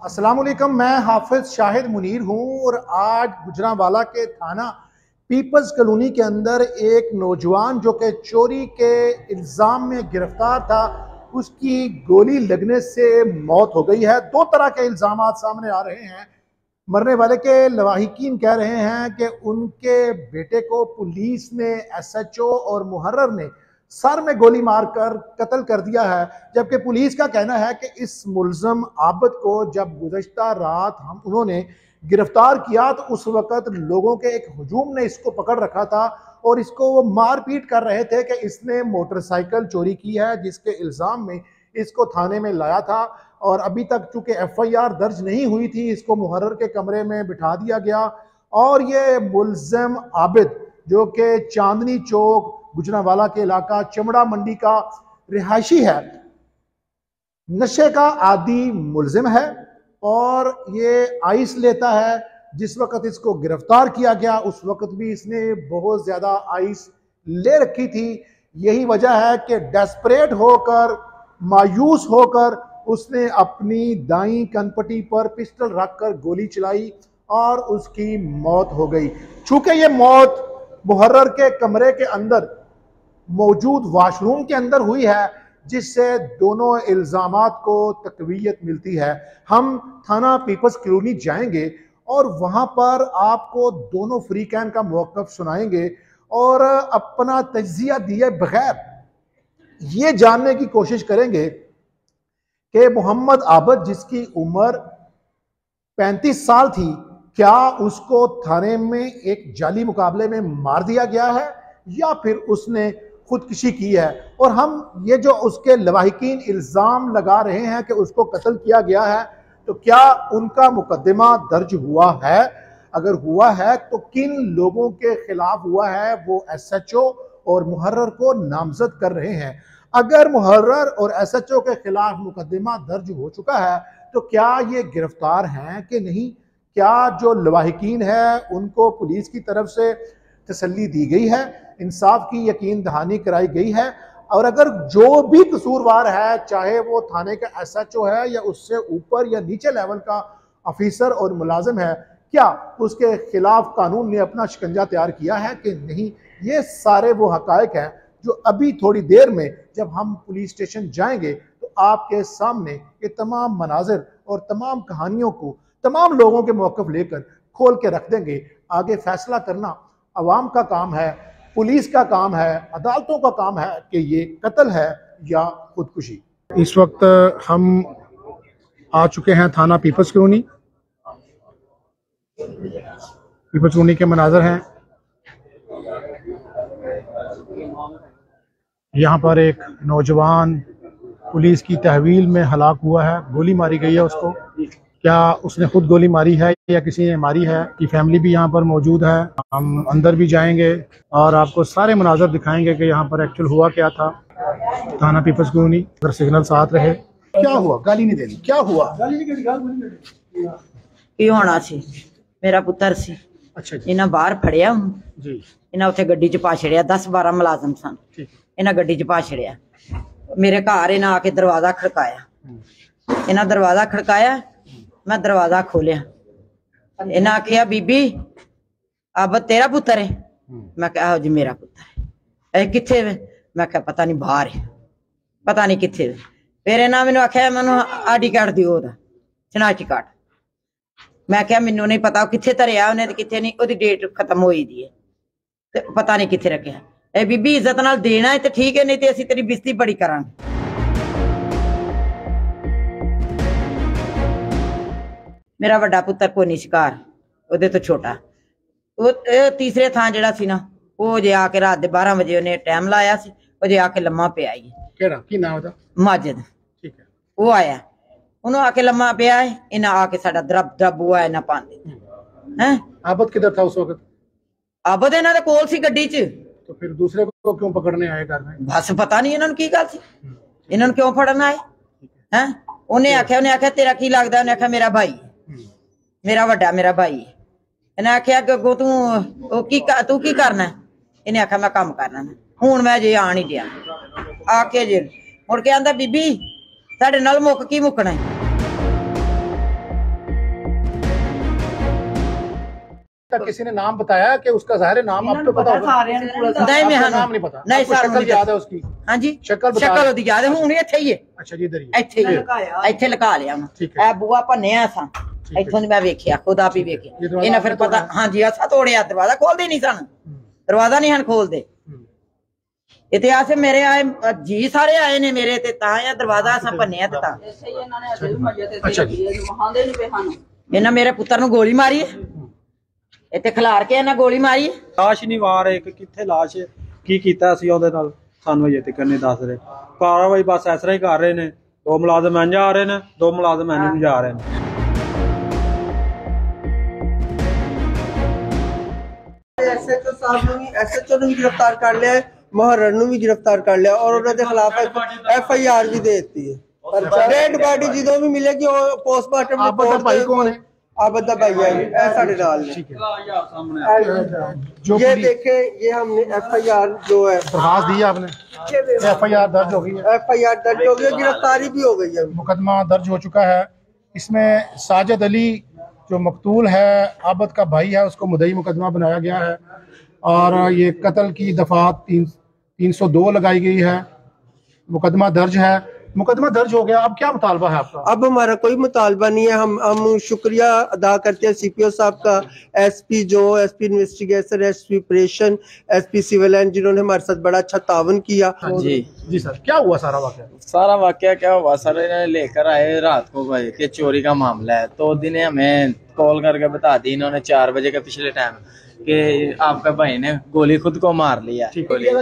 अस्सलामुअलैकुम, मैं हाफिज शाहिद मुनीर हूँ और आज गुजरांवाला के थाना पीपल्स कॉलोनी के अंदर एक नौजवान जो कि चोरी के इल्ज़ाम में गिरफ्तार था, उसकी गोली लगने से मौत हो गई है। दो तरह के इल्ज़ाम सामने आ रहे हैं। मरने वाले के लवाहिकीन कह रहे हैं कि उनके बेटे को पुलिस ने एसएचओ और मुहर्रर ने सर में गोली मारकर कत्ल कर दिया है, जबकि पुलिस का कहना है कि इस मुल्ज़म आबद को जब गुज़श्ता रात उन्होंने गिरफ्तार किया तो उस वक़्त लोगों के एक हुजूम ने इसको पकड़ रखा था और इसको वो मारपीट कर रहे थे कि इसने मोटरसाइकिल चोरी की है, जिसके इल्ज़ाम में इसको थाने में लाया था। और अभी तक चूंकि एफआईआर दर्ज नहीं हुई थी, इसको मुहर्रर के कमरे में बिठा दिया गया और ये मुल्ज़म आबिद जो कि चांदनी चौक गुजरांवाला के इलाका चमड़ा मंडी का रिहायशी है, नशे का आदी मुल्जिम है और ये आइस लेता है। जिस वक्त इसको गिरफ्तार किया गया उस वक्त भी इसने बहुत ज्यादा आइस ले रखी थी। यही वजह है कि डेस्परेट होकर, मायूस होकर उसने अपनी दाईं कनपटी पर पिस्टल रखकर गोली चलाई और उसकी मौत हो गई। चूंकि ये मौत मुहर्रर के कमरे के अंदर मौजूद वाशरूम के अंदर हुई है, जिससे दोनों इल्जामात को तकवीयत मिलती है। हम थाना पीपल्स कॉलोनी जाएंगे और वहां पर आपको दोनों फ्रीकैन का मौक़िफ़ सुनाएंगे और अपना तज्जिया दिए बगैर ये जानने की कोशिश करेंगे कि मोहम्मद आबद, जिसकी उम्र 35 साल थी, क्या उसको थाने में एक जाली मुकाबले में मार दिया गया है या फिर उसने खुदकुशी की है। और हम ये जो उसके लवाहिकीन इल्ज़ाम लगा रहे हैं कि उसको कत्ल किया गया है, तो क्या उनका मुकदमा दर्ज हुआ है? अगर हुआ है तो किन लोगों के खिलाफ हुआ है? वो एसएचओ और मुहर्रर को नामजद कर रहे हैं। अगर मुहर्रर और एसएचओ के खिलाफ मुकदमा दर्ज हो चुका है तो क्या ये गिरफ्तार हैं कि नहीं? क्या जो लवाहिकीन है उनको पुलिस की तरफ से तसल्ली दी गई है, इंसाफ की यकीन दहानी कराई गई है? और अगर जो भी कसूरवार है, चाहे वो थाने का एसएचओ है या उससे ऊपर या नीचे लेवल का ऑफिसर और मुलाजिम है, क्या उसके खिलाफ कानून ने अपना शिकंजा तैयार किया है कि नहीं? ये सारे वो हकायक हैं जो अभी थोड़ी देर में जब हम पुलिस स्टेशन जाएंगे तो आपके सामने ये तमाम मनाजिर और तमाम कहानियों को तमाम लोगों के मौक़िफ़ लेकर खोल के रख देंगे। आगे फैसला करना अवाम का काम है, पुलिस का काम है, अदालतों का काम है कि ये कत्ल है या खुदकुशी। इस वक्त हम आ चुके हैं थाना पीपल्स कॉलोनी। पीपल्स कॉलोनी के मनाजर हैं। यहाँ पर एक नौजवान पुलिस की तहवील में हलाक हुआ है, गोली मारी गई है उसको। क्या उसने खुद गोली मारी है या किसी ने मारी है? की फैमिली भी यहाँ पर मौजूद है। हम अंदर भी जाएंगे और आपको सारे मनाजर दिखाएंगे कि यहाँ पर एक्चुअल हुआ क्या था। थाना पीपल्स कॉलोनी, अगर सिग्नल साथ रहे। क्या हुआ? गाली नहीं देनी। क्या हुआ? ਕੀ ਹੋਣਾ ਸੀ? ਮੇਰਾ ਪੁੱਤਰ ਸੀ। अच्छा जी। ਇਹਨਾਂ ਬਾਹਰ ਫੜਿਆ जी। ਇਹਨਾਂ ਉੱਥੇ ਗੱਡੀ 'ਚ ਪਾ ਛੜਿਆ। 10-12 ਮੁਲਾਜ਼ਮ ਸਨ। ਇਹਨਾਂ ਗੱਡੀ 'ਚ ਪਾ ਛੜਿਆ। ਮੇਰੇ ਘਰ ਇਹਨਾਂ ਆ ਕੇ ਦਰਵਾਜ਼ਾ ਖੜਕਾਇਆ। ਇਹਨਾਂ ਦਰਵਾਜ਼ਾ ਖੜਕਾਇਆ, मैं दरवाजा खोलिया। इन्हें आखिया, बीबी आबद तेरा पुत्र है? मैं कहा जी मेरा पुत्र है। किथे? मैं कहा पता नहीं बाहर है, पता नहीं किथे। फिर इन्हें मैंने आख्या मैं आईडी कार्ड दिओ, शनाख्ती कार्ड। मैं क्या मैनू नहीं पता किथे धरिया उन्हें, किथे नहीं, ओदी डेट खत्म होई दी है ते पता नहीं किथे रखिया। ए बीबी इज्जत नाल देना है तो ठीक है, नहीं तो असीं तेरी बेइज्जती बड़ी करांगे। मेरा वड्डा पुत्र कोई नहीं शिकार, ओदे तो छोटा। तीसरे थां जिहड़ा सी ना, वो जे आके रात दे 12 बजे उन्हें टाइम लाया सी, वो जे आके लम्मा पिया ही। केड़ा की नाम ओदा? माजिद। ठीक है। वो आया, उन्होंने आके लम्मा पिया है। इन्हें आके साडा द्रब द्रब हुआ है ना पांदे हैं। आबद किधर था उस वक्त? आबद इन्हां दे कोल सी गड्डी च। तो फिर दूसरे को क्यों पकड़ने आए घर में? बस पता नहीं इन्होंने की गल सी, इन्होंने क्यों फड़न आए हैं? उन्हें आख्या तेरा की लगदा? उन्हें आख्या मेरा भाई, मेरा वड्डा मेरा भाई। इन्हें आख्या कि तू की करना? इन्हें आख्या मैं काम करना। हुण मैं जे आ नहीं दिया। आके जे मुड़ के आंदा, बीबी साडे नाल मुक की मुकना है? तक किसी ने नाम बताया कि उसका ज़ाहिर नाम आपको पता होगा? नहीं मैं नाम नहीं पता। नहीं सर शक्ल याद है उसकी? हाँ जी शक्ल ਉਹਦੀ याद है ਹੁਣ ਇੱਥੇ ਹੀ ਹੈ। अच्छा जी इधर ही ਇੱਥੇ ਲਗਾ ਲਿਆ ਮੈਂ ਇਹ ਬੂਆ ਭੰਨਿਆ ਸਾਂ ਇੱਥੋਂ ਦੀ ਮੈਂ ਵੇਖਿਆ ਖੁਦ ਆਪ ਹੀ ਵੇਖਿਆ ਇਹਨਾਂ ਫਿਰ ਪਤਾ ਹਾਂਜੀ ਅਸਾਂ ਤੋੜਿਆ ਦਰਵਾਜ਼ਾ ਖੋਲਦੇ ਨਹੀਂ ਸਨ ਦਰਵਾਜ਼ਾ ਨਹੀਂ ਹਨ ਖੋਲਦੇ ਇਤਿਹਾਸ ਮੇਰੇ ਆਏ ਜੀ ਸਾਰੇ ਆਏ ਨੇ ਮੇਰੇ ਤੇ ਤਾਂ ਇਹ ਦਰਵਾਜ਼ਾ ਅਸਾਂ ਭੰਨਿਆ ਤੇ ਤਾਂ ਇਹਨਾਂ ਮੇਰੇ ਪੁੱਤਰ ਨੂੰ ਗੋਲੀ ਮਾਰੀ ਇੱਥੇ ਖਿਲਾਰ ਕੇ ਇਹਨਾਂ ਗੋਲੀ ਮਾਰੀ ਲਾਸ਼ ਨਹੀਂ ਵਾਰ ਇੱਕ ਕਿੱਥੇ ਲਾਸ਼ ਕੀ ਕੀਤਾ ਸੀ ਉਹਦੇ ਨਾਲ ਸਾਨੂੰ ਅਜੇ ਤੱਕ ਨਹੀਂ ਦੱਸ ਰਹੇ ਕਾਰਵਾਈ ਬਸ ਇਸ ਤਰ੍ਹਾਂ ਹੀ ਕਰ ਰਹੇ ਨੇ ਦੋ ਮੁਲਾਜ਼ਮ ਇੰਜ ਆ ਰਹੇ ਨੇ ਦੋ ਮੁਲਾਜ਼ਮ ਇੰਜ ਨੂੰ ਜਾ ਰਹੇ ਨੇ ਐਸਐਚਓ ਸਾਹਿਬ ਨੂੰ ਵੀ ਐਸਐਚਓ ਨੂੰ ਵੀ ਗ੍ਰਿਫਤਾਰ ਕਰ ਲਿਆ ਮਹਰਨ ਨੂੰ ਵੀ ਗ੍ਰਿਫਤਾਰ ਕਰ ਲਿਆ ਔਰ ਉਹਨਾਂ ਦੇ ਖਿਲਾਫ ਐਫਆਈਆਰ ਵੀ ਦੇ ਦਿੱਤੀ ਹੈ ਡੈਡ ਬਾਡੀ ਜਦੋਂ ਵੀ ਮਿਲੇਗੀ ਉਹ ਪੋਸਟਮਾਰਟਮ ਰਿਪੋर्ट भाई कौन है? आबदा भाई है ऐसा डाल ये देखे ये हमने एफआईआर जो है दरखास्त दी है आपने एफआईआर दर्ज हो गई है एफआईआर दर्ज हो गई गिरफ्तारी भी हो गई है मुकदमा दर्ज हो चुका है इसमें साजिद अली जो मकतूल है आबद का भाई है उसको मुद्दई मुकदमा बनाया गया है और ये कत्ल की दफात 302 लगाई गई है मुकदमा दर्ज है मुकदमा दर्ज हो गया अब क्या मुतालबा है आपका अब हमारा कोई मुतालबा नहीं है हम शुक्रिया अदा करते हैं सीपीओ साहब का एसपी जो SP investigation SP operation SP civil line जिन्होंने हमारे साथ बड़ा अच्छा तावन किया जी सर क्या हुआ सारा वाकया क्या हुआ सर इन्होंने लेकर आए रात को भाई कि चोरी का मामला है तो दिन हमें कॉल करके बता दी इन्होंने 4 बजे के पिछले टाइम कि आपका भाई ने गोली खुद को मार लिया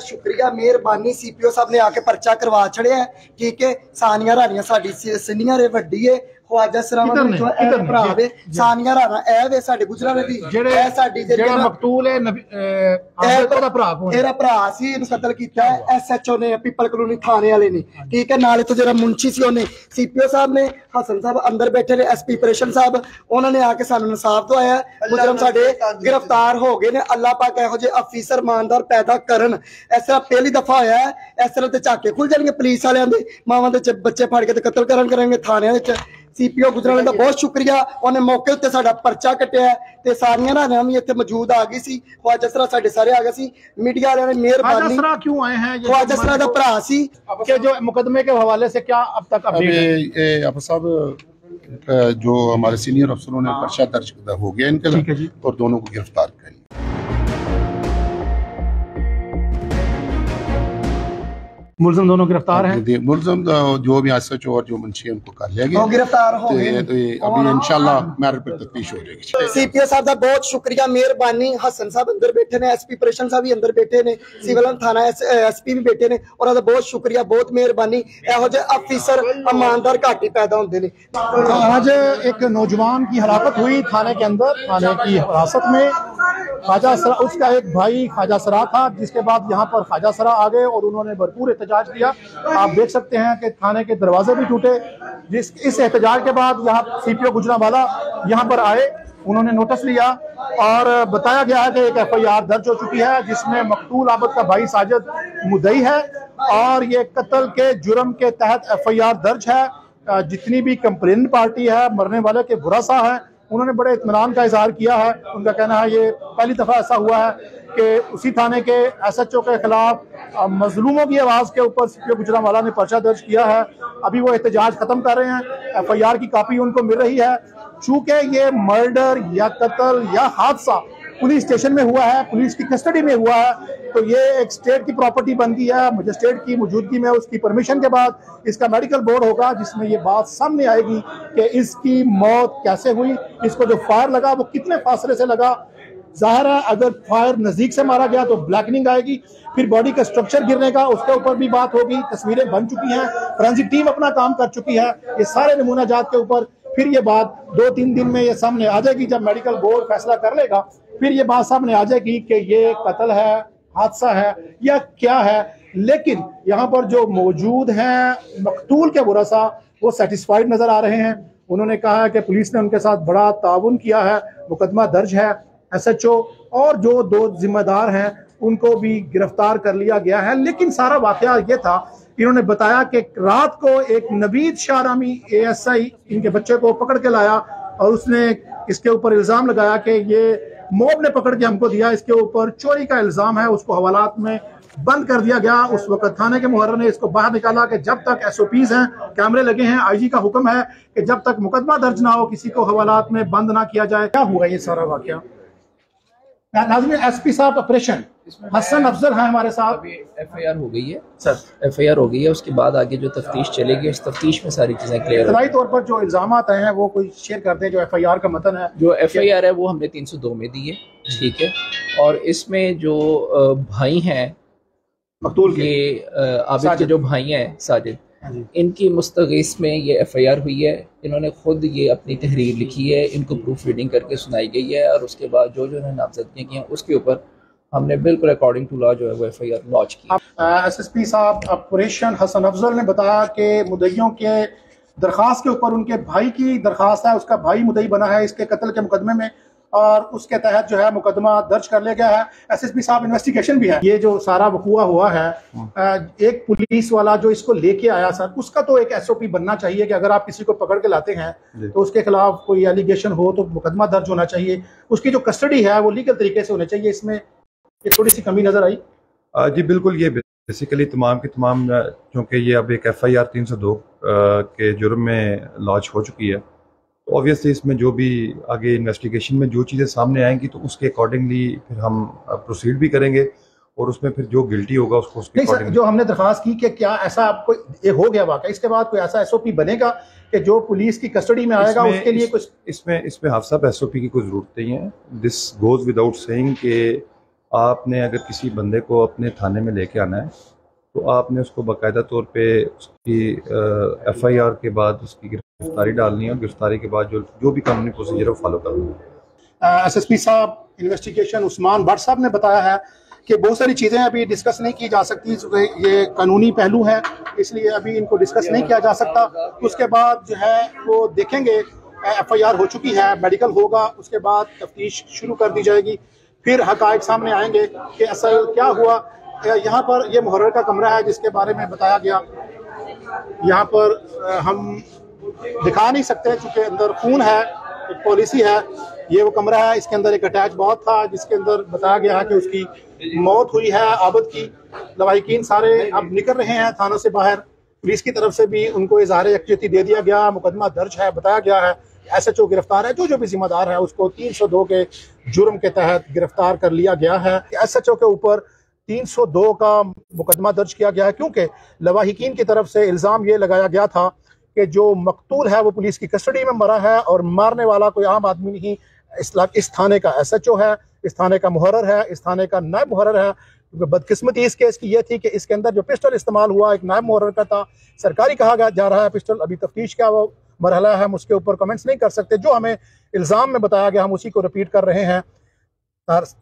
शुक्रिया मेहरबानी सीपीओ साहब ने आके पर्चा करवा छड़िया ठीक है सानिया रानिया साडी सीनियर है वड्डी है ख्वाजा सरावा जो भरा वे सानिया राना ए वे साडे गुजराले दी जेड़े साडी जेड़ा मकतूल है आबद दा भरा कौन एरा भरा सी इनु कत्ल कीता है एसएचओ ने पीपल कॉलोनी थाने वाले ने ठीक है नाले तो जेड़ा मुंशी सी ओने सीपीओ साहब ने हसन साहब अंदर बैठे ने एसपी ऑपरेशन साहब उन्होंने आके सानू इंसाफ दवाया मुजरम साडे गिरफ्तार हो गए ने अल्लाह पाक एहो जे अफीसर ईमानदार पैदा करन इस तरह पहली दफा होया है इस तरह ते झाके खुल जाणगे पुलिस वालियां दे मावां दे बच्चे फाड़ के ते कत्ल करेंगे थाने विच सीपीओ गुजराले दा बहुत शुक्रिया उन्हें मौके उत्ते साडा पर्चा कटिया ते सारियां रानियां भी इत्थे मौजूद आ गई सी ख्वाजा सरा साडे सारे आ गए सी मीडिया वालियां ने मेहरबानी ख्वाजा क्यों आए हैं ख्वाजा सरा दा भरा सी के जो मुकदमे के हवाले से क्या अब तक अपडेट है आप साहब जो हमारे सीनियर अफसरों ने पर्चा दर्ज हो गया इनके और दोनों को गिरफ्तार कर लिया मुलजिम दोनों गिरफ्तार हैं मुलजिम जो भी एसएचओ और जो मुंशी उनको कर लिया गया गिरफ्तार हो गए तो अभी इंशाल्लाह मैरिट पर तफ्तीश हो जाएगी सीपीओ साहब दा बहुत शुक्रिया मेहरबानी हसन साहब अंदर बैठे ने एसपी ऑपरेशन साहब भी अंदर बैठे ने सिविल थाना एसपी भी बैठे ने और दा बहुत शुक्रिया बहुत मेहरबानी एहो जे अफीसर ईमानदार घाटी पैदा होंदे ने आज एक नौजवान की हलाकत हुई थाने के अंदर थाने की हिरासत में ख्वाजा सरा उसका एक भाई ख्वाजा सरा था जिसके बाद यहाँ पर ख्वाजा सरा आ गए और उन्होंने भरपूर एहतजाज किया आप देख सकते हैं कि थाने के दरवाजे भी टूटे इस एहतजाज के बाद यहाँ सीपीओ गुजरांवाला यहाँ पर आए उन्होंने नोटिस लिया और बताया गया है कि एक एफआईआर दर्ज हो चुकी है जिसमें मकतूल आबद का भाई साजिद मुद्दई है और ये कत्ल के जुर्म के तहत एफआईआर दर्ज है जितनी भी कंप्लेन पार्टी है मरने वाले के बुरासा है उन्होंने बड़े इत्मीनान का इजहार किया है उनका कहना है ये पहली दफा ऐसा हुआ है कि उसी थाने के एसएचओ के खिलाफ मजलूमों की आवाज़ के ऊपर सीपीओ गुजरांवाला ने पर्चा दर्ज किया है अभी वो एहतजाज खत्म कर रहे हैं एफआईआर की कॉपी उनको मिल रही है चूंकि ये मर्डर या कत्ल या हादसा पुलिस स्टेशन में हुआ है पुलिस की कस्टडी में हुआ है तो ये एक स्टेट की प्रॉपर्टी बनती है मजिस्ट्रेट की मौजूदगी में उसकी परमिशन के बाद इसका मेडिकल बोर्ड होगा जिसमें ये बात सामने आएगी कि इसकी मौत कैसे हुई इसको जो फायर लगा वो कितने फासले से लगा जाहिर है अगर फायर नजदीक से मारा गया तो ब्लैकनिंग आएगी फिर बॉडी का स्ट्रक्चर गिरने का उसके ऊपर भी बात होगी तस्वीरें बन चुकी हैं फोरेंसिक टीम अपना काम कर चुकी है ये सारे नमूना जात के ऊपर फिर ये बात 2-3 दिन में ये सामने आ जाएगी जब मेडिकल बोर्ड फैसला कर लेगा फिर ये बात सामने आ जाएगी कि ये कत्ल है हादसा है या क्या है लेकिन यहाँ पर जो मौजूद हैं मकतूल के बुरसा वो सेटिस्फाइड नजर आ रहे हैं उन्होंने कहा है कि पुलिस ने उनके साथ बड़ा ताउन किया है मुकदमा दर्ज है एसएचओ और जो 2 जिम्मेदार हैं उनको भी गिरफ्तार कर लिया गया है लेकिन सारा वाकया ये था इन्होंने बताया कि रात को एक नवीद शाहरामी एएसआई इनके बच्चे को पकड़ के लाया और उसने इसके ऊपर इल्जाम लगाया कि ये मोब ने पकड़ के हमको दिया, इसके ऊपर चोरी का इल्जाम है, उसको हवालात में बंद कर दिया गया। उस वक्त थाने के मुहर्रिर ने इसको बाहर निकाला कि जब तक SOPs हैं, कैमरे लगे हैं, IG का हुक्म है कि जब तक मुकदमा दर्ज ना हो किसी को हवालात में बंद ना किया जाए। क्या हुआ ये सारा वाकया? नाज़रीन, SP साहब ऑपरेशन हसन अफजल है हमारे साथ। अभी FIR हो गई है सर, FIR हो गई है। उसके बाद आगे जो तफ्तीश चलेगी, इस तफ्तीश में सारी चीजें क्लियर इब्तदाई तौर पर जो इल्जाम हैं वो कोई शेयर करते हैं, जो FIR का मतन है। जो FIR है वो हमने 302 में दी है, ठीक है। और इसमें जो भाई हैं मकतूल के, आबिद के जो भाई हैं साजिद, इनकी मुस्तगीस में ये FIR हुई है। इन्होंने खुद ये अपनी तहरीर लिखी है, इनको प्रूफ रीडिंग करके सुनाई गई है, और उसके बाद जो जो इन्होंने नामजदगियाँ की हैं उसके ऊपर हमने बिल्कुल अकॉर्डिंग टू लॉ जो है वो FIR लॉन्च की। SSP साहब ऑपरेशन हसन अफजल ने बताया कि मुद्दइयों के दरख्वास्त के ऊपर उनके भाई की दरख्वास्त है, उसका भाई मुद्दई बना है इसके कत्ल के मुकदमे में, और उसके तहत जो है मुकदमा दर्ज कर लिया गया है। SSP साहब इन्वेस्टिगेशन भी है। ये जो सारा वकूआ हुआ है, एक पुलिस वाला जो इसको लेके आया सर, उसका तो एक SOP बनना चाहिए कि अगर आप किसी को पकड़ के लाते हैं तो उसके खिलाफ कोई एलिगेशन हो तो मुकदमा दर्ज होना चाहिए, उसकी जो कस्टडी है वो लीगल तरीके से होनी चाहिए। इसमें ये थोड़ी सी कमी नजर आई। जी बिल्कुल, ये बेसिकली तमाम की तमाम, क्योंकि ये अब एक FIR 302 के जुर्म में लॉन्च हो चुकी है, तो ऑब्वियसली इसमें जो भी आगे इन्वेस्टिगेशन में जो चीज़ें सामने आएंगी तो उसके अकॉर्डिंगली फिर हम प्रोसीड भी करेंगे, और उसमें फिर जो गिल्टी होगा उसको उसके अकॉर्डिंगली। जो हमने दरख्वास्त की कि क्या ऐसा आपको ये हो गया वाकई, इसके बाद कोई ऐसा SOP बनेगा कि जो पुलिस की कस्टडी में आएगा उसके लिए कुछ इसमें हाफ साहब SOP की कोई ज़रूरत नहीं है। दिस गोज विदाउट सेइंग कि आपने अगर किसी बंदे को अपने थाने में लेके आना है तो आपने उसको बाकायदा तौर पे उसकी FIR के बाद उसकी गिरफ्तारी डालनी है, और गिरफ्तारी के बाद जो भी कानूनी प्रोसीजर है वो फॉलो करना है। SSP साहब इन्वेस्टिगेशन उस्मान भट्ट साहब ने बताया है कि बहुत सारी चीज़ें अभी डिस्कस नहीं की जा सकती, ये कानूनी पहलू है, इसलिए अभी इनको डिस्कस नहीं किया जा सकता। उसके बाद जो है वो देखेंगे, FIR हो चुकी है, मेडिकल होगा, उसके बाद तफ्तीश शुरू कर दी जाएगी, फिर हकायक सामने आएंगे कि असल क्या हुआ। यहाँ पर ये मुहर्रिर का कमरा है जिसके बारे में बताया गया, यहाँ पर हम दिखा नहीं सकते क्योंकि अंदर खून है, एक पॉलिसी है। ये वो कमरा है, इसके अंदर एक अटैच बॉथ था जिसके अंदर बताया गया है कि उसकी मौत हुई है। आबद की लवाहिकीन सारे अब निकल रहे हैं थानों से बाहर, पुलिस की तरफ से भी उनको इज़हार यकजहती दे दिया गया, मुकदमा दर्ज है, बताया गया है, SHO गिरफ्तार है, जो भी जिम्मेदार है उसको 302 के जुर्म के तहत गिरफ्तार कर लिया गया है। SHO के ऊपर 302 का मुकदमा दर्ज किया गया है क्योंकि लवाहिकीन की तरफ से इल्ज़ाम ये लगाया गया था कि जो मकतूल है वो पुलिस की कस्टडी में मरा है और मारने वाला कोई आम आदमी नहीं, इस थाने का SHO है, इस थाने का मुहर्रिर है, इस थाने का नायब मुहर्रिर है। क्योंकि बदकिस्मती इस केस की ये थी कि इसके अंदर जो पिस्टल इस्तेमाल हुआ एक नायब मुहर्रिर का था, सरकारी कहा जा रहा है पिस्टल, अभी तफ्तीश का वो मरहला है, हम उसके ऊपर कमेंट्स नहीं कर सकते। जो हमें इल्ज़ाम में बताया गया हम उसी को रिपीट कर रहे हैं।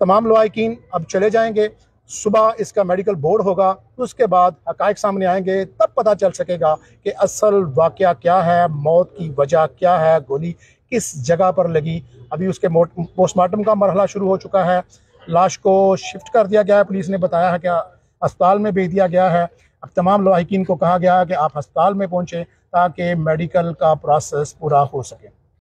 तमाम लवाहिकीन अब चले जाएंगे, सुबह इसका मेडिकल बोर्ड होगा, उसके बाद हकायक सामने आएंगे, तब पता चल सकेगा कि असल वाकया क्या है, मौत की वजह क्या है, गोली किस जगह पर लगी। अभी उसके पोस्टमार्टम का मरहला शुरू हो चुका है, लाश को शिफ्ट कर दिया गया है, पुलिस ने बताया है कि अस्पताल में भेज दिया गया है। अब तमाम लवाहिकीन को कहा गया है कि आप अस्पताल में पहुँचें ताकि मेडिकल का प्रोसेस पूरा हो सके।